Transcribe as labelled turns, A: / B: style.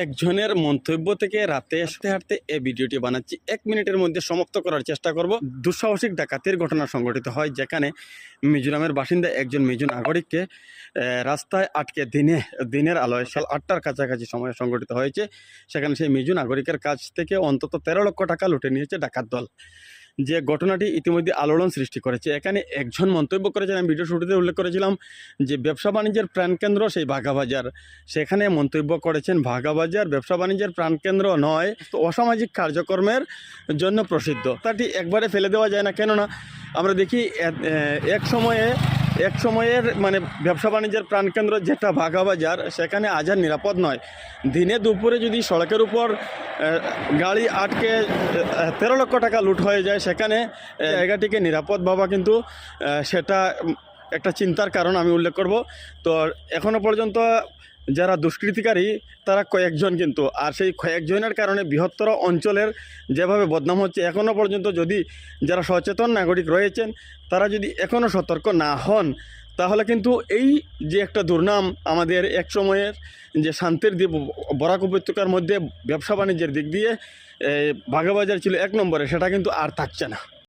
A: একজনের মন্তব্য থেকে রাতে হাঁটতে হাঁটতে এই ভিডিওটি বানাচ্ছি। 1 মিনিটের মধ্যে সমাপ্ত করার চেষ্টা করব। দুঃসাহসিক ডাকাতির ঘটনা সংঘটিত হয়, যেখানে মিজোরামের বাসিন্দা একজন মিজো নাগরিককে রাস্তায় আটকে দিনের আলোয় সাল 8টার কাছাকাছি সময়ে সংঘটিত হয়েছে। সেখানে সেই মিজো নাগরিকের কাছ থেকে অন্তত 13 লক্ষ টাকা লুটে নিয়েছে ডাকাত দল। যে ঘটনাটি ইতিমধ্যে আলোড়ন সৃষ্টি করেছে। এখানে একজন মন্তব্য করেছেন, আমি ভিডিও শুরুতে উল্লেখ করেছিলাম যে ব্যবসা বাণিজ্যের প্রাণকেন্দ্র সেই ভাগাবাজার। সেখানে মন্তব্য করেছেন ভাগাবাজার ব্যবসা বাণিজ্যের প্রাণকেন্দ্র নয়, অসামাজিক কার্যক্রমের জন্য প্রসিদ্ধ। তাটি একবারে ফেলে দেওয়া যায় না, কেননা আমরা দেখি এক সময়ের মানে ব্যবসা বাণিজ্যের প্রাণকেন্দ্র যেটা ভাগাবাজার, সেখানে আজ আর নিরাপদ নয়। দিনে দুপুরে যদি সড়কের উপর গাড়ি আটকে 13 লক্ষ টাকা লুট হয়ে যায়, সেখানে জায়গাটিকে নিরাপদ ভাবা কিন্তু সেটা একটা চিন্তার কারণ আমি উল্লেখ করব। তো এখনও পর্যন্ত যারা দুষ্কৃতিকারী তারা কয়েকজন, কিন্তু আর সেই কয়েকজনের কারণে বৃহত্তর অঞ্চলের যেভাবে বদনাম হচ্ছে, এখনও পর্যন্ত যদি যারা সচেতন নাগরিক রয়েছেন তারা যদি এখনও সতর্ক না হন, তাহলে কিন্তু এই যে একটা দুর্নাম আমাদের এক সময়ের যে শান্তির দ্বীপ বরাক উপত্যকার মধ্যে ব্যবসা বাণিজ্যের দিক দিয়ে ভাগাবাজার ছিল 1 নম্বরে, সেটা কিন্তু আর থাকছে না।